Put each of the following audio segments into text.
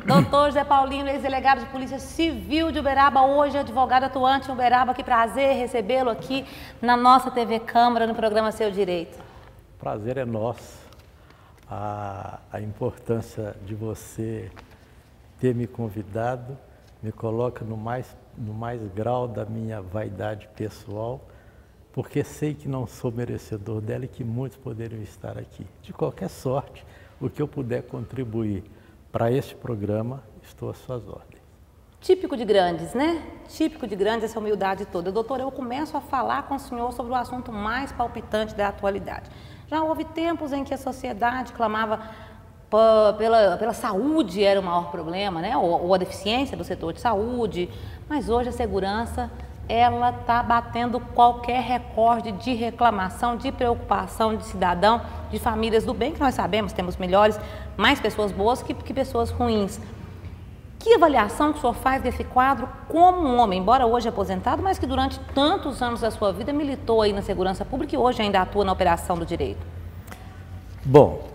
Doutor José Paulino, ex-delegado de Polícia Civil de Uberaba, hoje advogado atuante em Uberaba. Que prazer recebê-lo aqui na nossa TV Câmara, no programa Seu Direito. Prazer é nosso. A importância de você ter me convidado me coloca no mais grau da minha vaidade pessoal, porque sei que não sou merecedor dela e que muitos poderiam estar aqui. De qualquer sorte, o que eu puder contribuir para este programa, estou às suas ordens. Típico de grandes, né? Típico de grandes essa humildade toda. Doutor, eu começo a falar com o senhor sobre o assunto mais palpitante da atualidade. Já houve tempos em que a sociedade clamava pela saúde, era o maior problema, né? Ou a deficiência do setor de saúde, mas hoje a segurança, ela está batendo qualquer recorde de reclamação, de preocupação de cidadão, de famílias do bem, que nós sabemos, temos melhores, mais pessoas boas que pessoas ruins. Que avaliação que o senhor faz desse quadro como um homem, embora hoje aposentado, mas que durante tantos anos da sua vida militou aí na segurança pública e hoje ainda atua na operação do direito? Bom,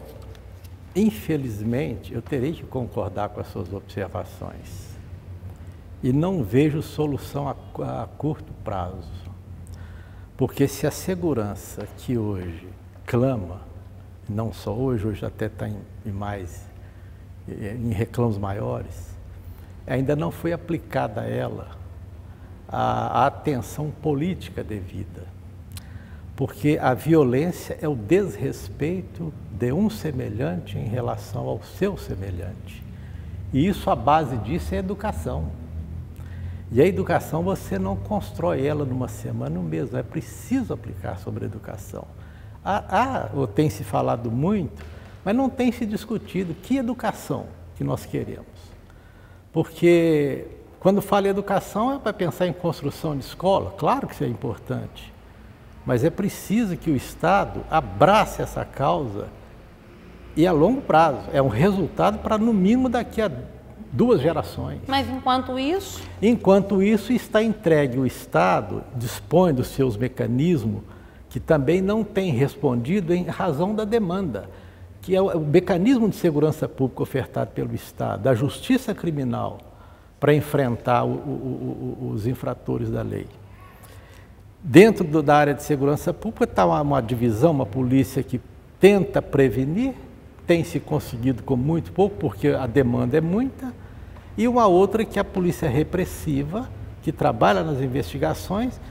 infelizmente eu terei que concordar com as suas observações. E não vejo solução a curto prazo, porque se a segurança que hoje clama, não só hoje até está em reclamos maiores, ainda não foi aplicada a ela a atenção política devida, porque a violência é o desrespeito de um semelhante em relação ao seu semelhante, e isso, a base disso é a educação. E a educação você não constrói ela numa semana, um mês, é preciso aplicar sobre a educação. Ou tem se falado muito, mas não tem se discutido que educação que nós queremos. Porque quando fala em educação é para pensar em construção de escola, claro que isso é importante, mas é preciso que o Estado abrace essa causa e a longo prazo. É um resultado para, no mínimo, daqui a 2 gerações. Mas enquanto isso? Enquanto isso está entregue, o Estado dispõe dos seus mecanismos que também não tem respondido em razão da demanda, que é o mecanismo de segurança pública ofertado pelo Estado, da justiça criminal para enfrentar os infratores da lei. Dentro da área de segurança pública está uma divisão, uma polícia que tenta prevenir, tem se conseguido com muito pouco, porque a demanda é muita, e uma outra que é a polícia repressiva, que trabalha nas investigações,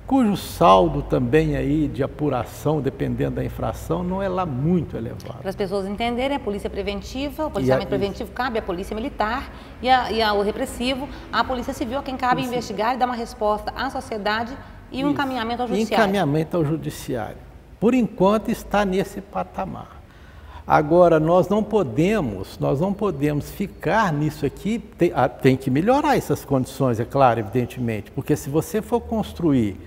cujo saldo também aí de apuração, dependendo da infração, não é lá muito elevado. Para as pessoas entenderem, a polícia preventiva, o policiamento preventivo cabe à polícia militar e ao repressivo, à polícia civil, a quem cabe investigar e dar uma resposta à sociedade e um encaminhamento ao judiciário. Encaminhamento ao judiciário. Por enquanto está nesse patamar. Agora, nós não podemos ficar nisso aqui, tem que melhorar essas condições, é claro, evidentemente, porque se você for construir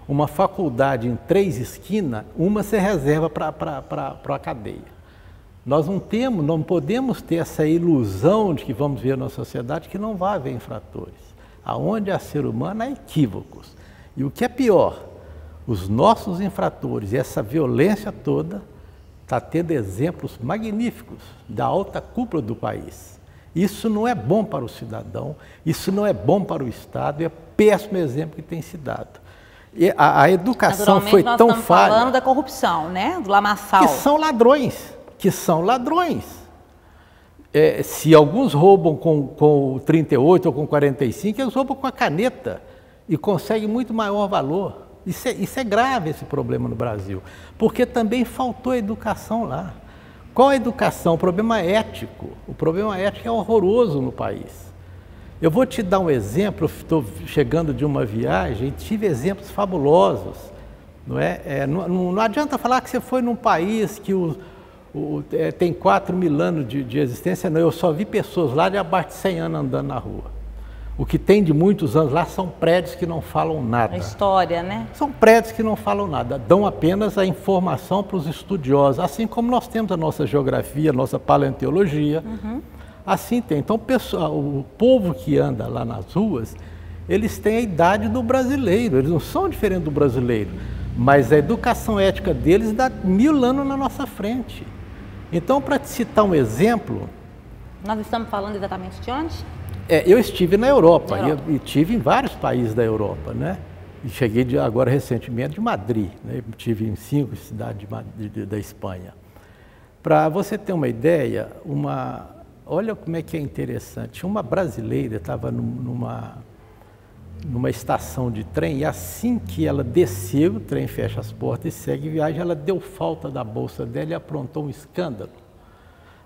uma faculdade em 3 esquinas, uma se reserva para a cadeia. Nós não podemos ter essa ilusão de que vamos ver na sociedade que não vai haver infratores. Aonde há ser humano, há equívocos. E o que é pior, os nossos infratores e essa violência toda está tendo exemplos magníficos da alta cúpula do país. Isso não é bom para o cidadão, isso não é bom para o Estado, é péssimo exemplo que tem se dado. E a educação foi tão falha... Nós estamos falando da corrupção, né? Do lamaçal. Que são ladrões. Se alguns roubam com o 38 ou com 45, eles roubam com a caneta e conseguem muito maior valor. Isso é grave, esse problema no Brasil, porque também faltou educação lá. Qual a educação? O problema ético. O problema ético é horroroso no país. Eu vou te dar um exemplo, eu estou chegando de uma viagem e tive exemplos fabulosos. Não adianta falar que você foi num país que tem 4.000 anos de existência, não. Eu só vi pessoas lá de abaixo de 100 anos andando na rua. O que tem de muitos anos lá são prédios que não falam nada. A história, né? São prédios que não falam nada, dão apenas a informação para os estudiosos, assim como nós temos a nossa geografia, a nossa paleontologia. Assim tem. Então, o povo que anda lá nas ruas, eles têm a idade do brasileiro, eles não são diferentes do brasileiro, mas a educação ética deles dá 1000 anos na nossa frente. Então, para te citar um exemplo, Nós estamos falando exatamente de onde? Eu estive na Europa, e estive em vários países da Europa, né? E cheguei agora recentemente de Madrid, né? Estive em 5 cidades da Espanha. Para você ter uma ideia, olha como é que é interessante. Uma brasileira estava numa estação de trem e assim que ela desceu, o trem fecha as portas e segue viagem, ela deu falta da bolsa dela e aprontou um escândalo.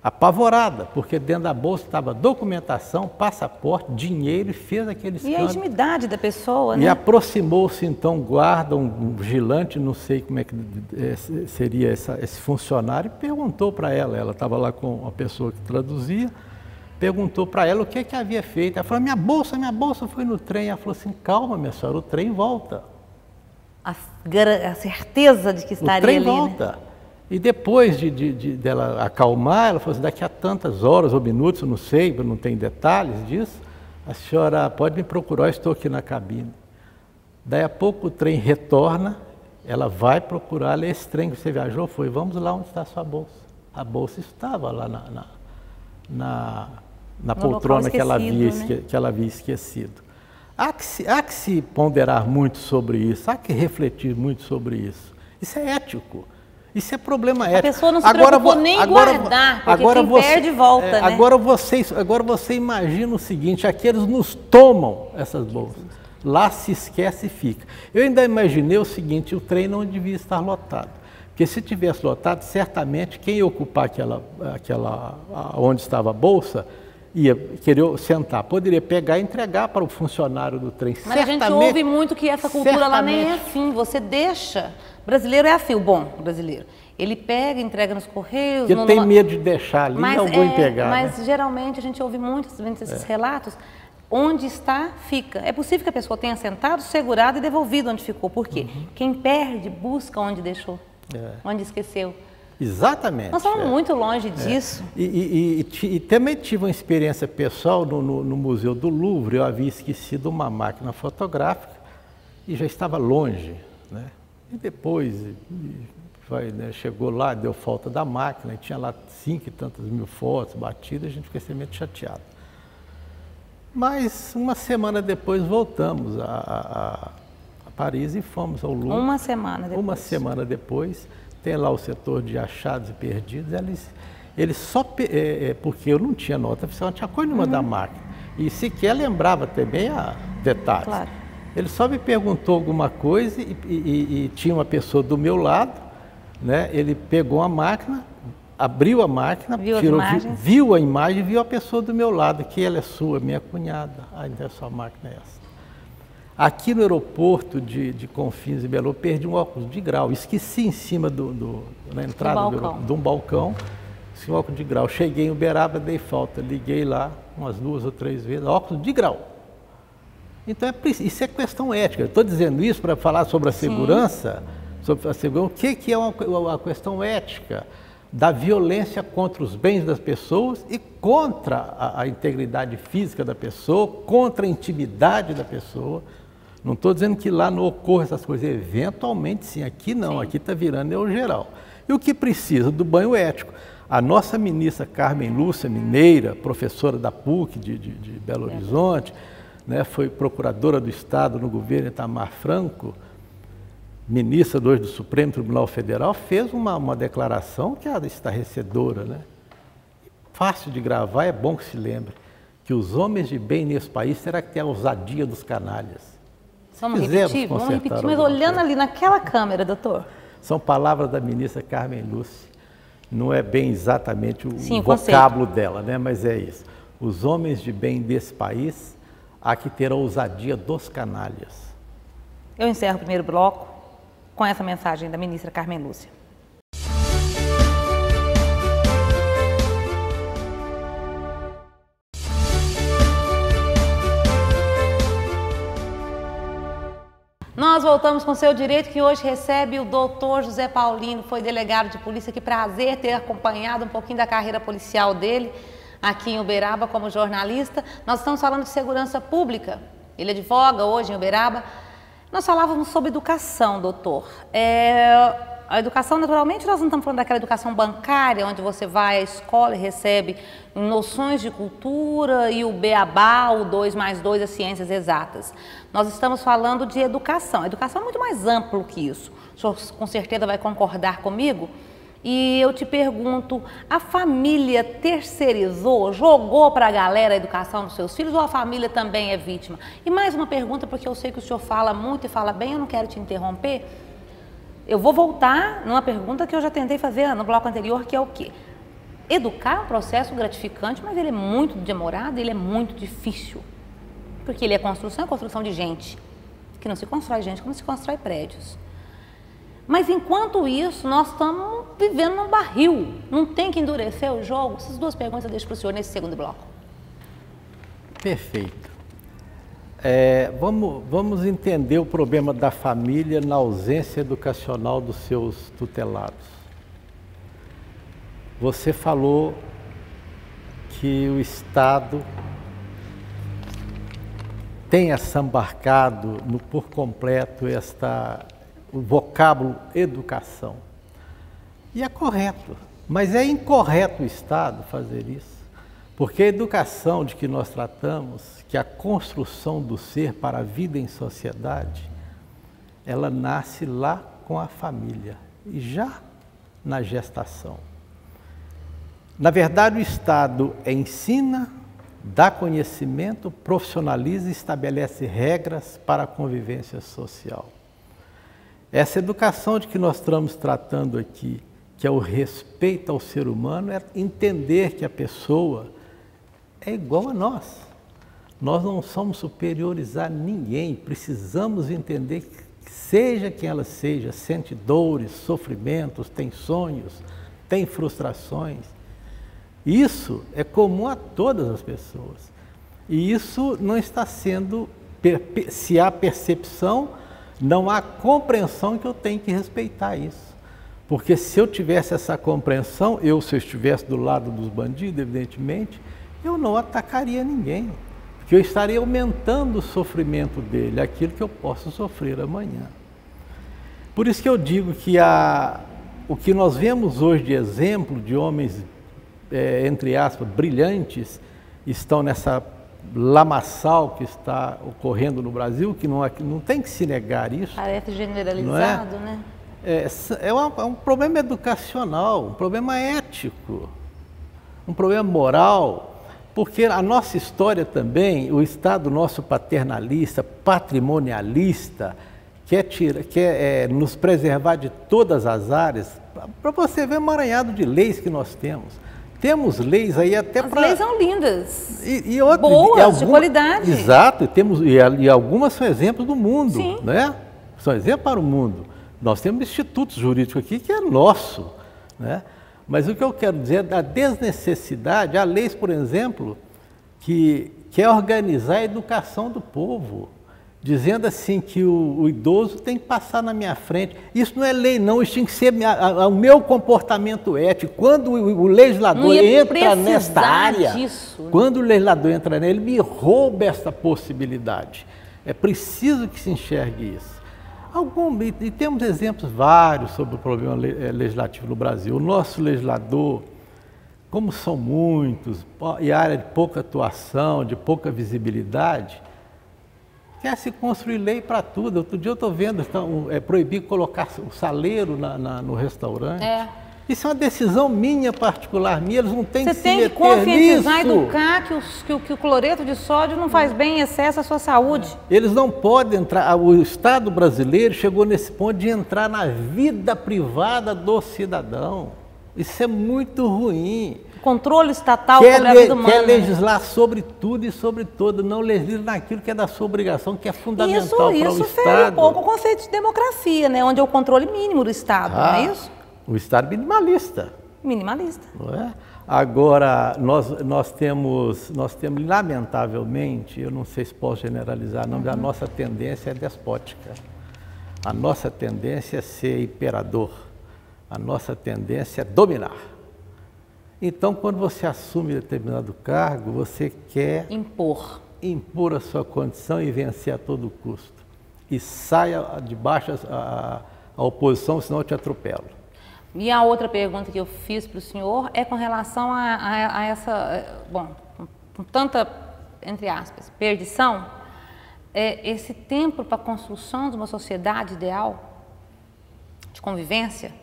Apavorada, porque dentro da bolsa estava documentação, passaporte, dinheiro e fez aquele escândalo. E a intimidade da pessoa, né? E aproximou-se então guarda, um vigilante, não sei como é que seria esse funcionário, e perguntou para ela estava lá com uma pessoa que traduzia, perguntou para ela o que havia feito. Ela falou, minha bolsa foi no trem. Ela falou assim, calma minha senhora, o trem volta. A certeza de que estaria ali, o trem volta. Né? E depois dela acalmar, ela falou assim, daqui a tantas horas ou minutos, não sei, não tem detalhes disso, a senhora pode me procurar, eu estou aqui na cabine. Daí a pouco o trem retorna, ela vai procurar, esse trem que você viajou foi, vamos lá onde está a sua bolsa. A bolsa estava lá na poltrona que ela havia esquecido. Há que se ponderar muito sobre isso, há que refletir muito sobre isso. Isso é ético. Isso é problema ético. A pessoa não se preocupou nem em guardar, porque quem perde volta, né? Agora você imagina o seguinte, aqui eles nos tomam essas bolsas, lá se esquece e fica. Eu ainda imaginei o seguinte, o trem não devia estar lotado, porque se tivesse lotado, certamente quem ia ocupar onde estava a bolsa, ia querer sentar, poderia pegar e entregar para o funcionário do trem. Mas a gente ouve muito que essa cultura lá nem é assim, você deixa... O brasileiro é assim, o bom brasileiro. Ele pega, entrega nos correios... Ele tem medo de deixar ali, não vou pegar. Mas né? Geralmente a gente ouve muito esses relatos, onde está, fica. É possível que a pessoa tenha sentado, segurado e devolvido onde ficou. Por quê? Quem perde, busca onde deixou, onde esqueceu. Exatamente. Nós estamos muito longe disso. E também tive uma experiência pessoal no Museu do Louvre, eu havia esquecido uma máquina fotográfica e já estava longe, né? E depois chegou lá, deu falta da máquina, e tinha lá 5 e tantas mil fotos batidas, a gente ficou extremamente chateado. Mas uma semana depois voltamos a Paris e fomos ao Louvre. Uma semana depois. Uma semana depois, tem lá o setor de achados e perdidos, eles só, porque eu não tinha nota oficial, não tinha coisa nenhuma da máquina, e sequer lembrava também detalhes. Claro. Ele só me perguntou alguma coisa e tinha uma pessoa do meu lado, né? Ele pegou a máquina, abriu a máquina, viu a imagem, viu a pessoa do meu lado, que ela é sua, minha cunhada. Então a sua máquina é essa. Aqui no aeroporto de Confins e Belo, perdi um óculos de grau, esqueci em cima na entrada de um balcão, esse óculos de grau. Cheguei em Uberaba, dei falta, liguei lá umas 2 ou 3 vezes, óculos de grau. Então, isso é questão ética. Estou dizendo isso para falar sobre a segurança, o que é uma questão ética da violência contra os bens das pessoas e contra a integridade física da pessoa, contra a intimidade da pessoa. Não estou dizendo que lá não ocorra essas coisas, eventualmente sim, aqui não, aqui está virando o geral. E o que precisa do banho ético? A nossa ministra Carmen Lúcia, mineira, professora da PUC de Belo Horizonte, né, foi procuradora do Estado no governo Itamar Franco, ministra hoje do Supremo Tribunal Federal, fez uma declaração que é estarrecedora, né? Fácil de gravar, é bom que se lembre, que os homens de bem nesse país terão que ter a ousadia dos canalhas. Vamos repetir, mas olhando ali naquela câmera, doutor. São palavras da ministra Carmen Lúcia, não é bem exatamente o vocábulo dela, né? Mas é isso. Os homens de bem desse país há que ter a ousadia dos canalhas. Eu encerro o primeiro bloco com essa mensagem da ministra Carmen Lúcia. Nós voltamos com Seu Direito, que hoje recebe o doutor José Paulino, foi delegado de polícia. Que prazer ter acompanhado um pouquinho da carreira policial dele aqui em Uberaba como jornalista. Nós estamos falando de segurança pública, ele advoga hoje em Uberaba. Nós falávamos sobre educação, doutor. A educação, naturalmente, nós não estamos falando daquela educação bancária, onde você vai à escola e recebe noções de cultura e o beabá, o 2 mais 2, as ciências exatas. Nós estamos falando de educação. A educação é muito mais amplo que isso. O senhor com certeza vai concordar comigo. E eu te pergunto, a família terceirizou, jogou para a galera a educação dos seus filhos ou a família também é vítima? E mais uma pergunta, porque eu sei que o senhor fala muito e fala bem, eu não quero te interromper. Eu vou voltar numa pergunta que eu já tentei fazer no bloco anterior, que é o quê? Educar é um processo gratificante, mas ele é muito demorado, ele é muito difícil. Porque ele é construção de gente, que não se constrói gente, como se constrói prédios. Mas enquanto isso, nós estamos vivendo num barril, não tem que endurecer o jogo? Essas duas perguntas eu deixo para o senhor nesse segundo bloco. Perfeito. Vamos entender o problema da família na ausência educacional dos seus tutelados. Você falou que o Estado tem assambarcado por completo o vocábulo educação. E é correto, mas é incorreto o Estado fazer isso. Porque a educação de que nós tratamos, que a construção do ser para a vida em sociedade, ela nasce lá com a família e já na gestação. Na verdade, o Estado ensina, dá conhecimento, profissionaliza e estabelece regras para a convivência social. Essa educação de que nós estamos tratando aqui, que é o respeito ao ser humano, é entender que a pessoa é igual a nós. Nós não somos superiores a ninguém, precisamos entender que seja quem ela seja, sente dores, sofrimentos, tem sonhos, tem frustrações. Isso é comum a todas as pessoas. E isso não está sendo, se há percepção, não há compreensão que eu tenho que respeitar isso. Porque se eu tivesse essa compreensão, se eu estivesse do lado dos bandidos, evidentemente, eu não atacaria ninguém. Porque eu estaria aumentando o sofrimento dele, aquilo que eu posso sofrer amanhã. Por isso que eu digo que o que nós vemos hoje de exemplo de homens, entre aspas, brilhantes, estão nessa lamaçal que está ocorrendo no Brasil, que não tem que se negar isso. Parece generalizado, né? É um problema educacional, um problema ético, um problema moral, porque a nossa história também, o Estado nosso paternalista, patrimonialista, quer nos preservar de todas as áreas, para você ver o emaranhado de leis que nós temos. Temos leis aí até para... As leis são lindas, outras, boas, de qualidade. Exato, e algumas são exemplos do mundo, sim, né? São exemplos para o mundo. Nós temos institutos jurídicos aqui que é nosso, né? Mas o que eu quero dizer é da desnecessidade. Há leis, por exemplo, que quer organizar a educação do povo, dizendo assim que o idoso tem que passar na minha frente. Isso não é lei, não, isso tem que ser o meu comportamento ético. Quando o legislador entra nesta área, quando o legislador entra nele, ele me rouba essa possibilidade. É preciso que se enxergue isso. E temos exemplos vários sobre o problema legislativo no Brasil. O nosso legislador, como são muitos, e área de pouca atuação, de pouca visibilidade, quer se construir lei para tudo. Outro dia eu estou vendo, proibir colocar o saleiro no restaurante. Isso é uma decisão minha, particular minha, eles não têm que se meter nisso. Você tem que conscientizar, educar que o cloreto de sódio não faz bem em excesso à sua saúde. Eles não podem entrar, o Estado brasileiro chegou nesse ponto de entrar na vida privada do cidadão. Isso é muito ruim. Controle estatal sobre a vida humana. Quer legislar sobre tudo e sobre todo, não legisla naquilo que é da sua obrigação, que é fundamental para o Estado. Isso fere um pouco o conceito de democracia, né? Onde é o controle mínimo do Estado, não é isso? O Estado minimalista. Minimalista. Não é? Agora, nós temos, lamentavelmente, eu não sei se posso generalizar, não, mas a nossa tendência é despótica. A nossa tendência é ser imperador. A nossa tendência é dominar. Então, quando você assume determinado cargo, você quer impor a sua condição e vencer a todo custo. E saia de baixo a oposição, senão eu te atropelo. E a outra pergunta que eu fiz para o senhor é com relação a essa, bom, com tanta, entre aspas, perdição, esse tempo para a construção de uma sociedade ideal, de convivência.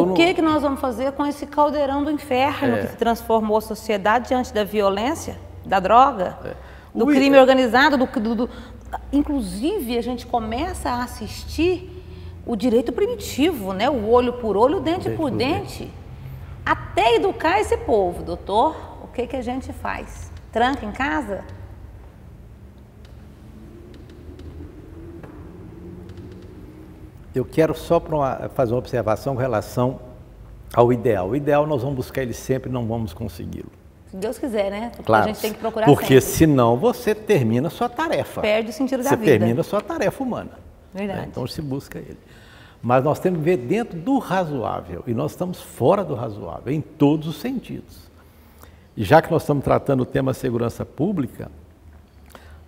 O que nós vamos fazer com esse caldeirão do inferno que se transformou a sociedade diante da violência, da droga, do crime organizado, inclusive a gente começa a assistir o direito primitivo, né? O olho por olho, dente por dente. Até educar esse povo, doutor, o que a gente faz? Tranca em casa? Eu quero só fazer uma observação com relação ao ideal. O ideal nós vamos buscar ele sempre, não vamos consegui-lo. Se Deus quiser, né? Porque claro, a gente tem que procurar porque sempre. Senão você termina a sua tarefa. Perde o sentido da vida. Você termina a sua tarefa humana. Verdade. Né? Então se busca ele. Mas nós temos que ver dentro do razoável, e nós estamos fora do razoável, em todos os sentidos. E já que nós estamos tratando o tema segurança pública,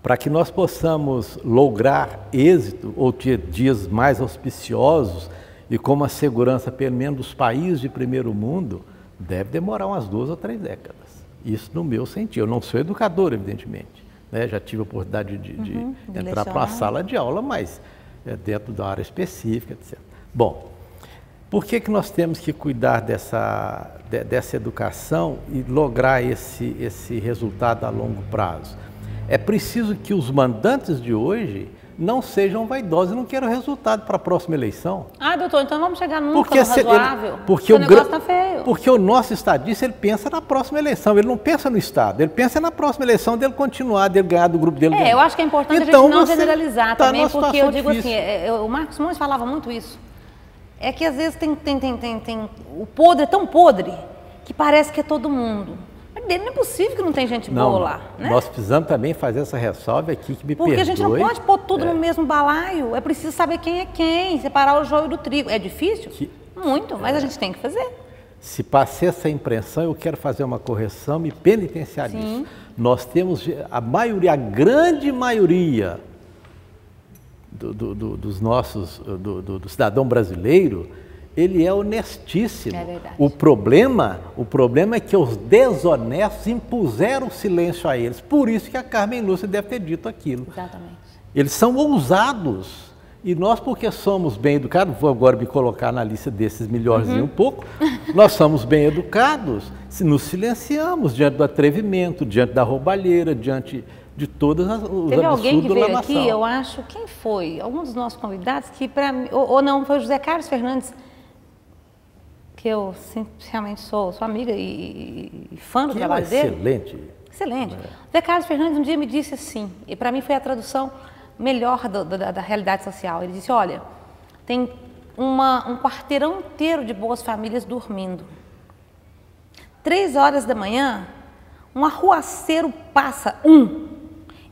para que nós possamos lograr êxito ou ter dias mais auspiciosos e com uma segurança, pelo menos dos países de primeiro mundo, deve demorar umas 2 ou 3 décadas. Isso no meu sentido. Eu não sou educador, evidentemente. Né? Já tive a oportunidade de entrar para uma sala de aula, mas dentro da área específica, etc. Bom, por que nós temos que cuidar dessa educação e lograr esse resultado a longo prazo? É preciso que os mandantes de hoje não sejam vaidosos e não queiram resultado para a próxima eleição. Ah, doutor, então vamos chegar num razoável. Porque o negócio está feio. Porque o nosso estadista, ele pensa na próxima eleição, ele não pensa no Estado, ele pensa na próxima eleição dele continuar, dele ganhar do grupo dele. Eu acho que é importante então, a gente não generalizar também, porque eu digo difícil. Assim, o Marcos Montes falava muito isso, é que às vezes tem o podre é tão podre que parece que é todo mundo. Não é possível que não tem gente boa lá, né? Nós precisamos também fazer essa ressalva aqui, que me perdoe. Porque a gente não pode pôr tudo no mesmo balaio, é preciso saber quem é quem, separar o joio do trigo. É difícil? Muito, mas a gente tem que fazer. Se passei essa impressão, eu quero fazer uma correção, me penitenciar nisso. Nós temos a grande maioria do cidadão brasileiro, ele é honestíssimo. É verdade. O problema é que os desonestos impuseram o silêncio a eles. Por isso que a Carmen Lúcia deve ter dito aquilo. Exatamente. Eles são ousados. E nós, porque somos bem educados, vou agora me colocar na lista desses melhorzinho um pouco, nós somos bem educados, se nos silenciamos diante do atrevimento, diante da roubalheira, diante de todos os absurdos. Teve alguém que veio aqui, eu acho, quem foi? Algum dos nossos convidados, que para mim, ou não, foi o José Carlos Fernandes, que eu realmente sou amiga e fã do trabalho dele. Excelente. Excelente. José Carlos Fernandes um dia me disse assim, e para mim foi a tradução melhor da realidade social. Ele disse, olha, tem um quarteirão inteiro de boas famílias dormindo. 3 horas da manhã, um arruaceiro passa,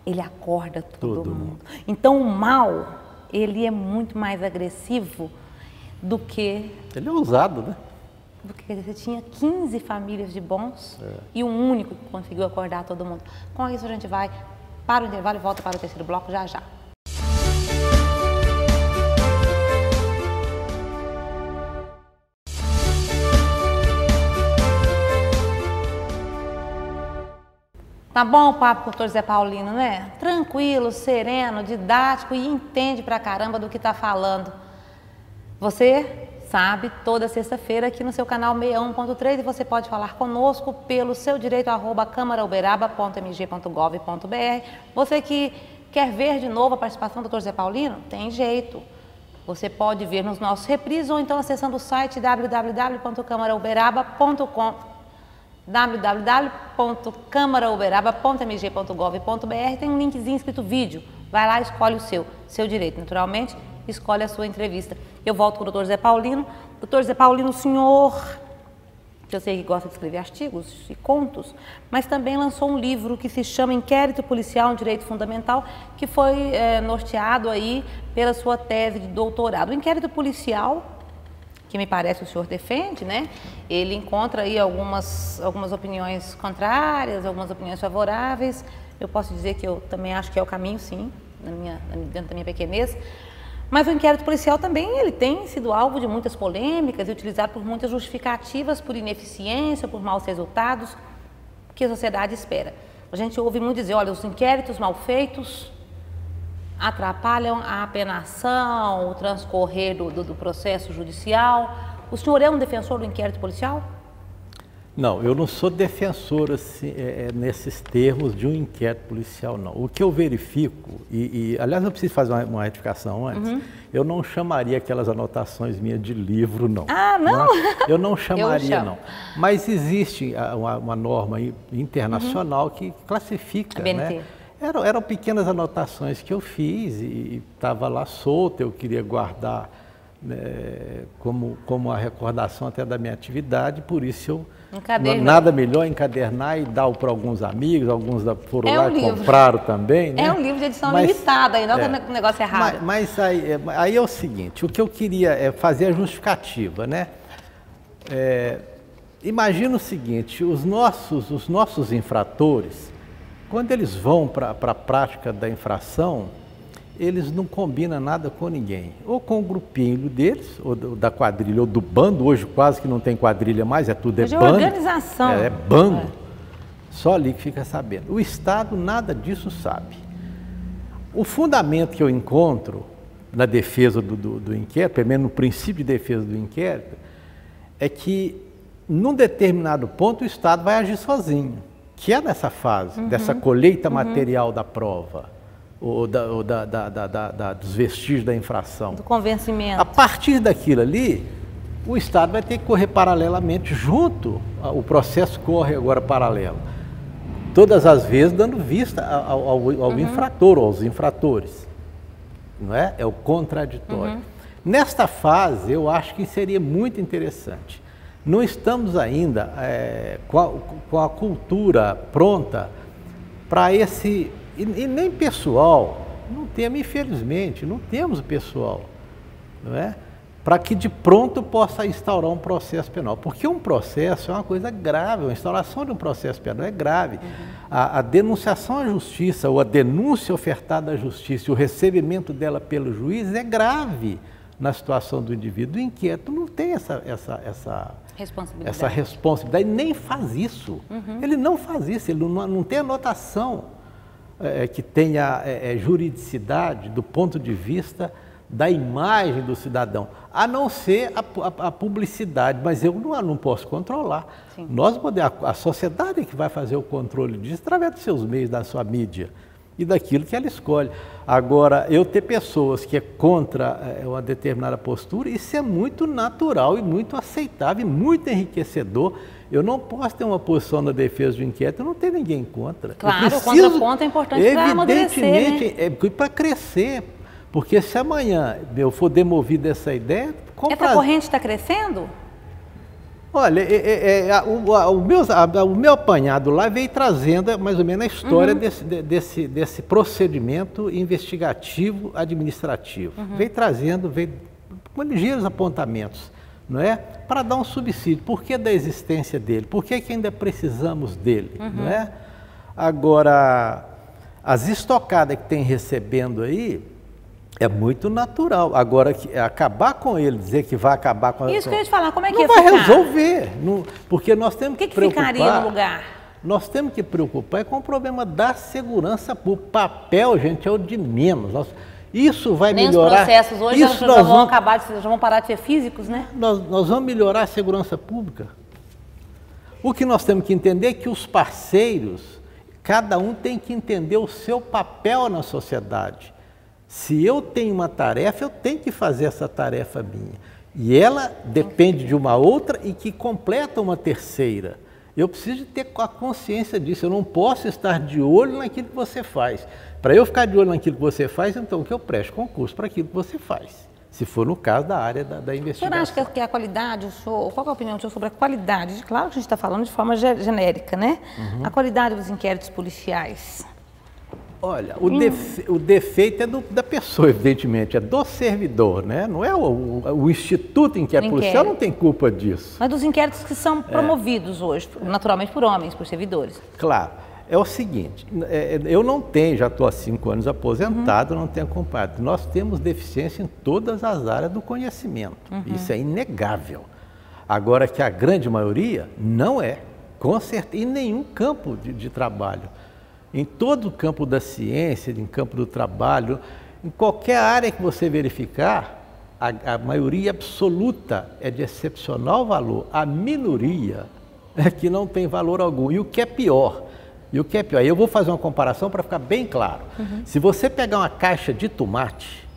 ele acorda todo mundo. Então o mal, ele é muito mais agressivo do que... Ele é ousado, né? Porque você tinha 15 famílias de bons e um único que conseguiu acordar todo mundo. Com isso a gente vai para o intervalo e volta para o terceiro bloco já já. Tá bom o papo com o doutor Zé Paulino, né? Tranquilo, sereno, didático e entende pra caramba do que tá falando. Você sabe, toda sexta-feira aqui no seu canal 61.3 e você pode falar conosco pelo seu direito @câmarauberaba.mg.gov.br. Você que quer ver de novo a participação do Dr. Zé Paulino, tem jeito. Você pode ver nos nossos reprises ou então acessando o site www.câmarauberaba.mg.gov.br. Tem um linkzinho escrito vídeo. Vai lá e escolhe o seu direito, naturalmente. Escolhe a sua entrevista. Eu volto com o Dr. Zé Paulino. Dr. Zé Paulino, o senhor, que eu sei que gosta de escrever artigos e contos, mas também lançou um livro que se chama Inquérito Policial, um Direito Fundamental, que foi norteado aí pela sua tese de doutorado. O inquérito policial, que me parece o senhor defende, né? Ele encontra aí algumas opiniões contrárias, algumas opiniões favoráveis. Eu posso dizer que eu também acho que é o caminho, sim, dentro da minha pequenez. Mas o inquérito policial também ele tem sido alvo de muitas polêmicas e utilizado por muitas justificativas por ineficiência, por maus resultados que a sociedade espera. A gente ouve muito dizer, olha, os inquéritos mal feitos atrapalham a apenação, o transcorrer do processo judicial. O senhor é um defensor do inquérito policial? Não, eu não sou defensor assim, nesses termos de um inquérito policial, não. O que eu verifico, aliás, eu preciso fazer uma retificação antes, eu não chamaria aquelas anotações minhas de livro, não. Ah, não? Eu não chamaria, não. Mas existe uma norma internacional que classifica, né? Eram pequenas anotações que eu fiz e estava lá solta, eu queria guardar como a recordação até da minha atividade, por isso eu nada melhor encadernar e dar para alguns amigos, alguns foram lá e compraram também. Né? É um livro de edição limitada, aí não é um negócio errado. Mas aí é o seguinte, o que eu queria é fazer a justificativa, né? Imagina o seguinte, os nossos infratores, quando eles vão para a prática da infração, eles não combinam nada com ninguém, ou com o grupinho deles, ou da quadrilha, ou do bando. Hoje quase que não tem quadrilha mais, tudo hoje bando. É organização. É bando. Só ali que fica sabendo. O Estado nada disso sabe. O fundamento que eu encontro na defesa do inquérito, pelo menos no princípio de defesa do inquérito, é que num determinado ponto o Estado vai agir sozinho, que é nessa fase, dessa colheita material da prova. Ou dos vestígios da infração. Do convencimento. A partir daquilo ali, o Estado vai ter que correr paralelamente junto, o processo corre agora paralelo. Todas as vezes dando vista ao infrator, aos infratores. Não é? É o contraditório. Nesta fase, eu acho que seria muito interessante. Não estamos ainda com a cultura pronta para esse... E nem pessoal, não temos, infelizmente, não temos o pessoal, não é? Para que de pronto possa instaurar um processo penal. Porque um processo é uma coisa grave, a instauração de um processo penal é grave. A denunciação à justiça, ou a denúncia ofertada à justiça, o recebimento dela pelo juiz é grave na situação do indivíduo. O inquérito não tem essa responsabilidade, nem faz isso. Ele não faz isso, ele não tem anotação. Que tenha juridicidade do ponto de vista da imagem do cidadão, a não ser a publicidade, mas eu não posso controlar. A sociedade é que vai fazer o controle disso através dos seus meios, da sua mídia e daquilo que ela escolhe. Agora, eu ter pessoas que é contra uma determinada postura, isso é muito natural e muito aceitável e muito enriquecedor. Eu não posso ter uma posição na defesa do inquérito, não tem ninguém contra. Claro, o contraponto é importante para amadurecer, né? Evidentemente, para crescer. Porque se amanhã eu for demovido dessa ideia... Essa corrente está crescendo? Olha, o meu apanhado lá veio trazendo mais ou menos a história desse procedimento investigativo administrativo. Veio trazendo, com ligeiros apontamentos. Não é? Para dar um subsídio. Por que da existência dele? Por que ainda precisamos dele? Não é? Agora, as estocadas que tem recebendo aí, é muito natural. Agora, acabar com ele, dizer que vai acabar com... Isso que eu ia te falar, como é que ia ficar? Não vai resolver, porque nós temos que preocupar... O que ficaria no lugar? Nós temos que preocupar com o problema da segurança pública. O papel, gente, é o de menos. Isso vai melhorar... Nem os processos hoje já vão parar de ser físicos, né? Nós vamos melhorar a segurança pública. O que nós temos que entender é que os parceiros, cada um tem que entender o seu papel na sociedade. Se eu tenho uma tarefa, eu tenho que fazer essa tarefa minha. E ela depende de uma outra e que completa uma terceira. Eu preciso ter a consciência disso, eu não posso estar de olho naquilo que você faz. Para eu ficar de olho naquilo que você faz, então que eu preste concurso para aquilo que você faz, se for no caso da área da investigação. O senhor acha que a qualidade, qual é a opinião do senhor sobre a qualidade? Claro que a gente está falando de forma genérica, né? A qualidade dos inquéritos policiais. Olha, o defeito é da pessoa, evidentemente, é do servidor, né? Não é o Instituto Inquérito Policial, não tem culpa disso. Mas dos inquéritos que são promovidos hoje, naturalmente por homens, por servidores. Claro. É o seguinte, eu não tenho, já estou há 5 anos aposentado, não tenho acompanhado. Nós temos deficiência em todas as áreas do conhecimento, isso é inegável. Agora que a grande maioria não é, com certeza, em nenhum campo de trabalho. Em todo o campo da ciência, em campo do trabalho, em qualquer área que você verificar, a maioria absoluta é de excepcional valor. A minoria é que não tem valor algum. E o que é pior? Aí eu vou fazer uma comparação para ficar bem claro. Se você pegar uma caixa de tomate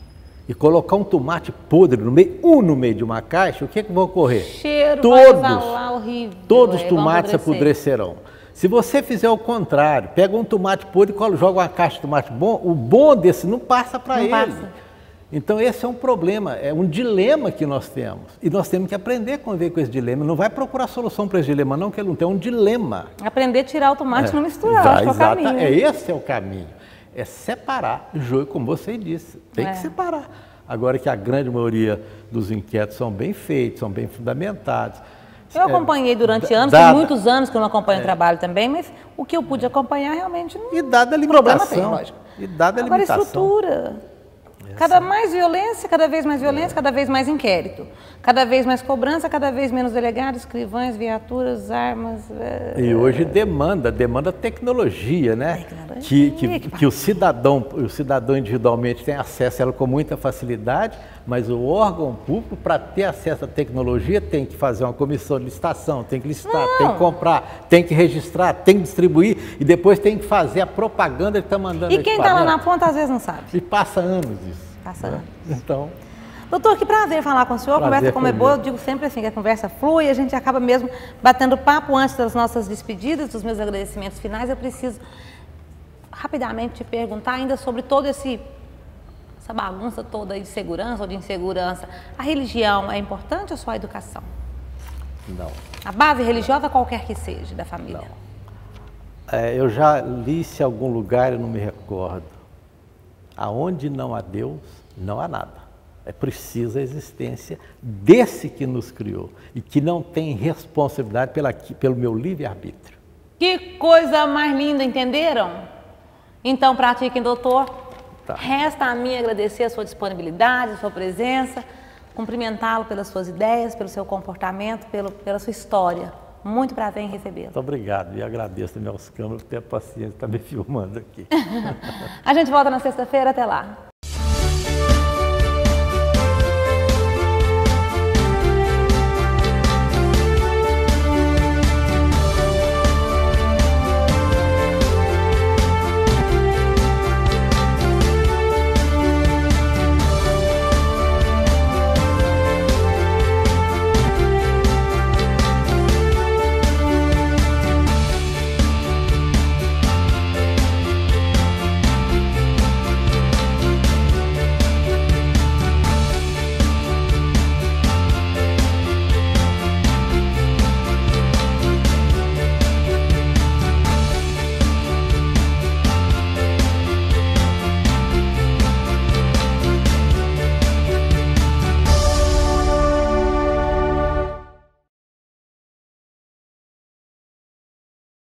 e colocar um tomate podre no meio de uma caixa, o que vai ocorrer? Cheiro vai exalar horrível. Todos os tomates apodrecerão. Se você fizer o contrário, pega um tomate podre e joga uma caixa de tomate bom, o bom desse não passa para ele. Então esse é um problema, é um dilema que nós temos. E nós temos que aprender a conviver com esse dilema. Não vai procurar solução para esse dilema não, que ele não tem um dilema. Aprender a tirar o tomate e não misturar, acho que é o caminho. Esse é o caminho. É separar o joio, como você disse. Tem que separar. Agora que a grande maioria dos inquéritos são bem feitos, são bem fundamentados. Eu acompanhei durante anos, tem muitos anos que eu não acompanho o trabalho também, mas o que eu pude acompanhar realmente não... E dada a limitação. E dada a limitação. Agora, estrutura. Cada mais violência, cada vez mais violência, cada vez mais inquérito. Cada vez mais cobrança, cada vez menos delegados, escrivães, viaturas, armas... E hoje demanda tecnologia, né? Que o cidadão individualmente tem acesso a ela com muita facilidade, mas o órgão público, para ter acesso à tecnologia, tem que fazer uma comissão de licitação, tem que licitar, tem que comprar, tem que registrar, tem que distribuir e depois tem que fazer a propaganda que está mandando. E quem está lá na ponta às vezes não sabe. E passa anos isso. Passa anos. Então... Doutor, que prazer falar com o senhor, a conversa como é boa, eu digo sempre assim, que a conversa flui, a gente acaba mesmo batendo papo antes das nossas despedidas, dos meus agradecimentos finais. Eu preciso rapidamente te perguntar ainda sobre toda essa bagunça toda de segurança ou de insegurança. A religião é importante ou só a educação? Não. A base religiosa, qualquer que seja, da família? Não. Eu já li isso em algum lugar, eu não me recordo. Aonde não há Deus, não há nada. É preciso a existência desse que nos criou e que não tem responsabilidade pelo meu livre-arbítrio. Que coisa mais linda, entenderam? Então pratiquem, doutor. Tá. Resta a mim agradecer a sua disponibilidade, a sua presença, cumprimentá-lo pelas suas ideias, pelo seu comportamento, pela sua história. Muito prazer em recebê-lo. Muito obrigado e agradeço também aos câmeras por ter a paciência de estar me filmando aqui. A gente volta na sexta-feira, até lá.